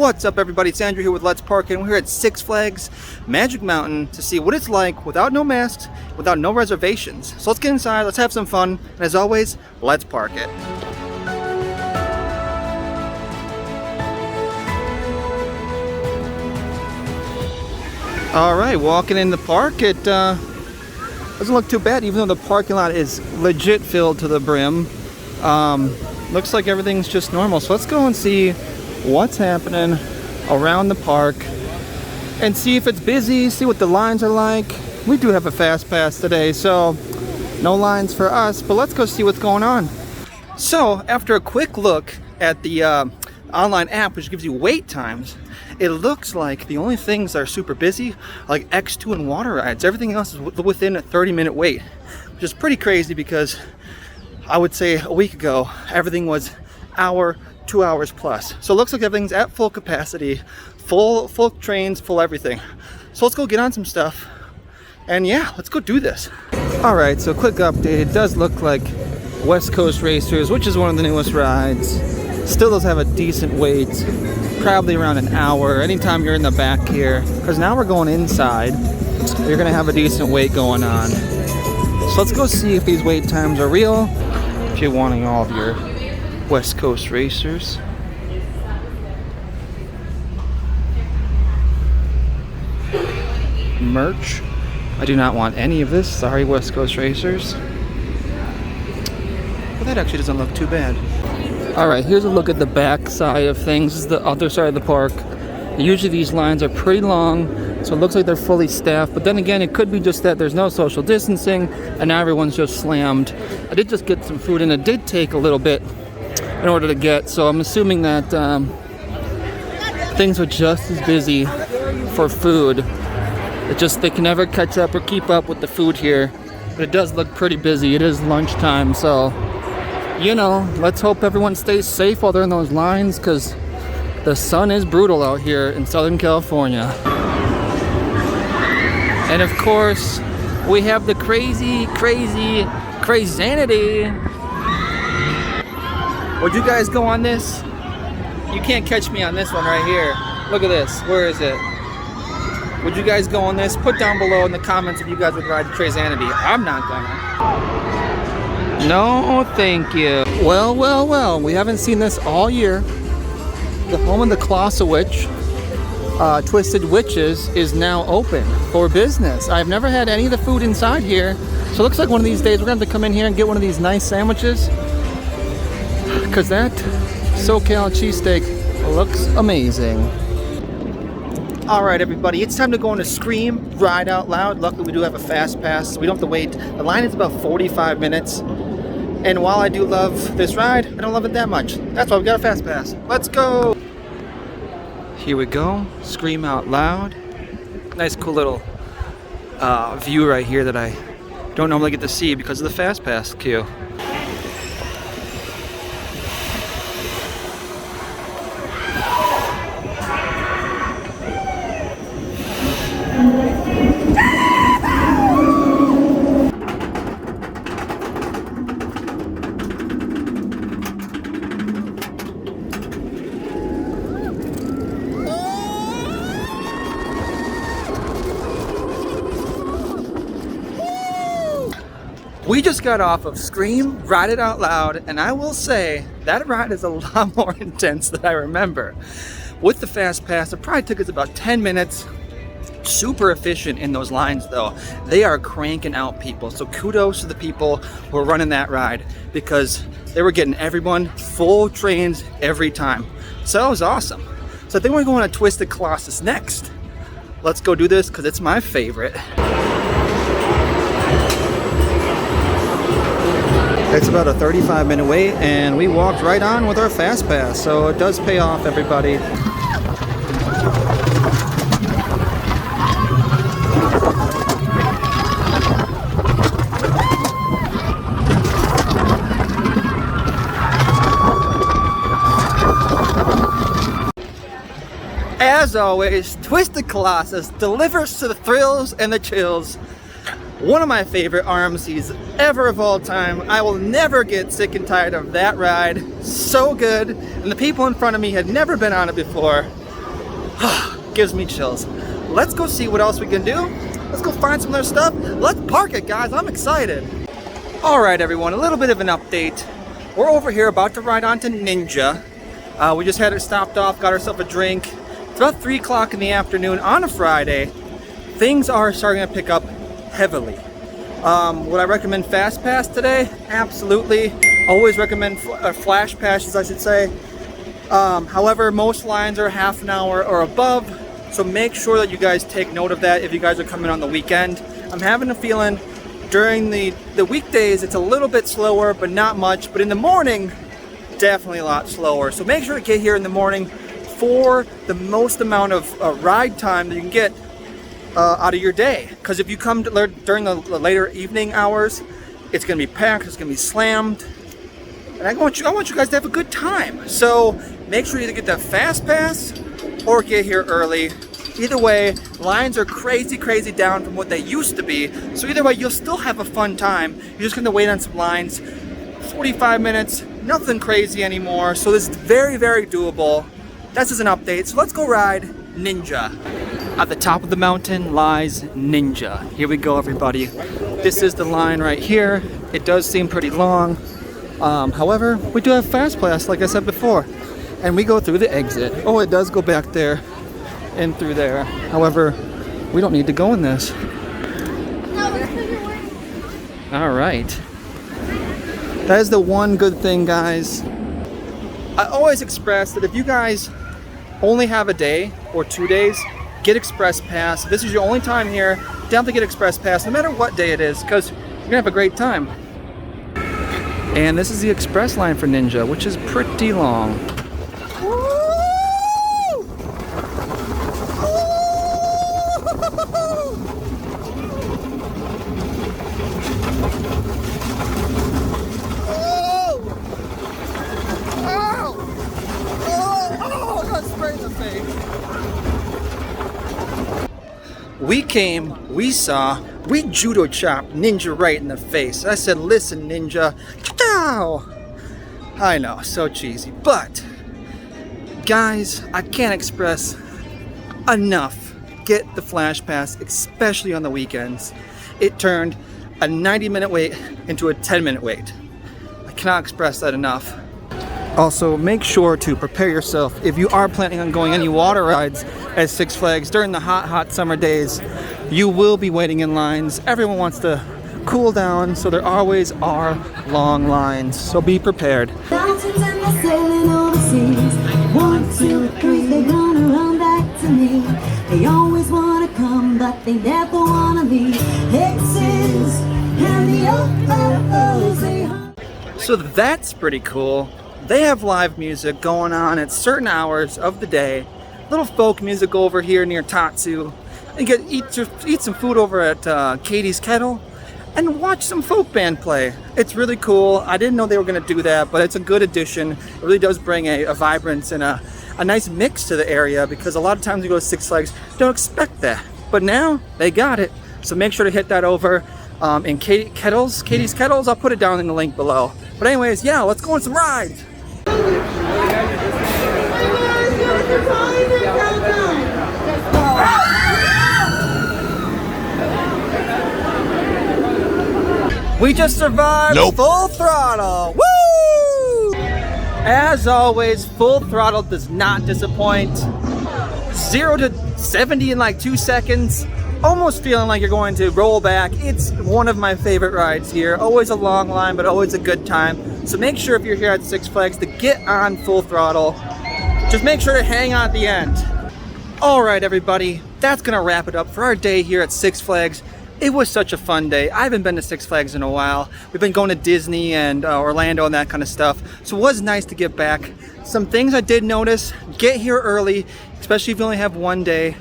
What's up, everybody? It's Andrew here with Let's Park, and we're here at Six Flags Magic Mountain to see what it's like without no masks, without no reservations. So let's get inside, let's have some fun, and as always, let's park it. Alright, walking in the park, it doesn't look too bad, even though the parking lot is legit filled to the brim. Looks like everything's just normal. So let's go and see what's happening around the park and see if it's busy, see what the lines are like. We do have a fast pass today, so no lines for us, but let's go see what's going on. So after a quick look at the online app, which gives you wait times, it looks like the only things that are super busy are like X2 and water rides. Everything else is within a 30-minute wait, which is pretty crazy because I would say a week ago everything was hour, 2 hours plus. So it looks like everything's at full capacity, full trains, full everything. So let's go get on some stuff, and yeah, let's go do this. All right, so quick update. It does look like West Coast Racers, which is one of the newest rides, still does have a decent wait, probably around an hour anytime you're in the back here, because now we're going inside. You're gonna have a decent wait going on. So let's go see if these wait times are real, if you're wanting all of your West Coast Racers. Merch. I do not want any of this. Sorry, West Coast Racers. But that actually doesn't look too bad. Alright, here's a look at the back side of things. This is the other side of the park. Usually these lines are pretty long, so it looks like they're fully staffed, but then again, it could be just that there's no social distancing and now everyone's just slammed. I did just get some food, and it did take a little bit in order to get, so I'm assuming that things are just as busy for food. It just, they can never catch up or keep up with the food here, but it does look pretty busy. It is lunchtime, so you know, let's hope everyone stays safe while they're in those lines, because the sun is brutal out here in Southern California. And of course, we have the crazanity. Would you guys go on this? You can't catch me on this one right here. Look at this. Where is it? Would you guys go on this? Put down below in the comments if you guys would ride the crazanity. I'm not gonna. No, thank you. Well, we haven't seen this all year. The home of the Clausewitz, Twisted Witches, is now open for business. I've never had any of the food inside here, so it looks like one of these days we're gonna have to come in here and get one of these nice sandwiches, because that SoCal cheesesteak looks amazing. All right, everybody, it's time to go on a Scream Ride Out Loud. Luckily, we do have a fast pass, so we don't have to wait. The line is about 45 minutes. And while I do love this ride, I don't love it that much. That's why we got a fast pass. Let's go. Here we go. Scream Out Loud. Nice, cool little view right here that I don't normally get to see because of the fast pass queue. We just got off of Scream Ride It Out Loud, and I will say that ride is a lot more intense than I remember. With the fast pass, it probably took us about 10 minutes. Super efficient in those lines though. They are cranking out people, so kudos to the people who are running that ride, because they were getting everyone full trains every time. So it was awesome. So I think we're going to Twisted Colossus next. Let's go do this because it's my favorite. It's about a 35-minute wait, and we walked right on with our fast pass, so it does pay off, everybody. As always, Twisted Colossus delivers to the thrills and the chills. One of my favorite RMCs ever of all time. I will never get sick and tired of that ride. So good. And the people in front of me had never been on it before. Gives me chills. Let's go see what else we can do. Let's go find some other stuff. Let's park it, guys. I'm excited. All right, everyone, a little bit of an update. We're over here about to ride on to Ninja. We just had it stopped off, got ourselves a drink. It's about 3 o'clock in the afternoon on a Friday. Things are starting to pick up heavily. Would I recommend Fast Pass today? Absolutely. Always recommend Flash Passes, I should say. However, most lines are half an hour or above, so make sure that you guys take note of that if you guys are coming on the weekend. I'm having a feeling during the weekdays it's a little bit slower, but not much. But in the morning, definitely a lot slower. So make sure to get here in the morning for the most amount of ride time that you can get out of your day. Because if you come during the later evening hours, it's going to be packed, it's going to be slammed. And I want you guys to have a good time. So make sure you either get that Fast Pass or get here early. Either way, lines are crazy down from what they used to be. So either way, you'll still have a fun time. You're just gonna wait on some lines. 45 minutes, nothing crazy anymore. So this is very doable. That's just an update. So let's go ride Ninja. At the top of the mountain lies Ninja. Here we go, everybody. This is the line right here. It does seem pretty long. However, we do have Fast Pass, like I said before, and we go through the exit. Oh, it does go back there and through there. However, we don't need to go in this. All right. That is the one good thing, guys. I always express that if you guys only have a day or 2 days, get Express Pass. If this is your only time here, definitely get Express Pass, no matter what day it is, because you're gonna have a great time. And this is the express line for Ninja, which is pretty long. We came, we saw, we judo chopped Ninja right in the face. I said, listen, Ninja. Chow! I know, so cheesy. But, guys, I can't express enough. Get the Flash Pass, especially on the weekends. It turned a 90-minute wait into a 10-minute wait. I cannot express that enough. Also, make sure to prepare yourself if you are planning on going any water rides at Six Flags during the hot summer days. You will be waiting in lines. Everyone wants to cool down, so there always are long lines. So be prepared. Mountains and they're sailing overseas. 1, 2, 3, they're gonna run back to me. They always wanna come, but they never wanna leave. Exes and the old they So that's pretty cool. They have live music going on at certain hours of the day. Little folk music over here near Tatsu. And eat some food over at Katie's Kettle and watch some folk band play. It's really cool. I didn't know they were going to do that, but it's a good addition. It really does bring a vibrance and a nice mix to the area, because a lot of times you go to Six Flags, don't expect that. But now they got it. So make sure to hit that over in Katie's Kettles. I'll put it down in the link below. But anyways, yeah, let's go on some rides. We just survived Full Throttle. Woo! As always, Full Throttle does not disappoint. 0 to 70 in like 2 seconds. Almost feeling like you're going to roll back. It's one of my favorite rides here. Always a long line, but always a good time. So make sure if you're here at Six Flags to get on Full Throttle. Just make sure to hang on at the end. All right, everybody, that's gonna wrap it up for our day here at Six Flags. It was such a fun day. I haven't been to Six Flags in a while. We've been going to Disney and Orlando and that kind of stuff. So it was nice to get back. Some things I did notice: get here early, especially if you only have one day.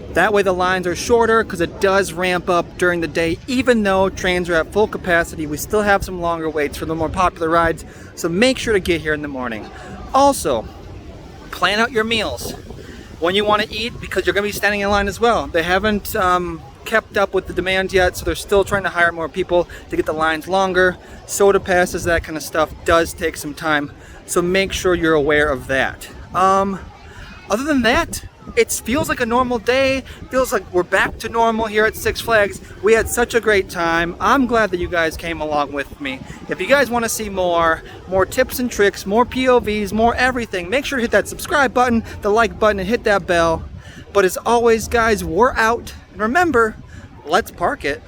That way the lines are shorter, because it does ramp up during the day. Even though trains are at full capacity, we still have some longer waits for the more popular rides. So make sure to get here in the morning. Also, plan out your meals when you want to eat, because you're going to be standing in line as well. They haven't kept up with the demand yet, so they're still trying to hire more people to get the lines longer. Soda passes, that kind of stuff does take some time, so make sure you're aware of that. other than that, it feels like a normal day. Feels like we're back to normal here at Six Flags. We had such a great time. I'm glad that you guys came along with me. If you guys want to see more tips and tricks, more POVs, more everything, make sure to hit that subscribe button, the like button, and hit that bell. But as always, guys, we're out. And remember, let's park it.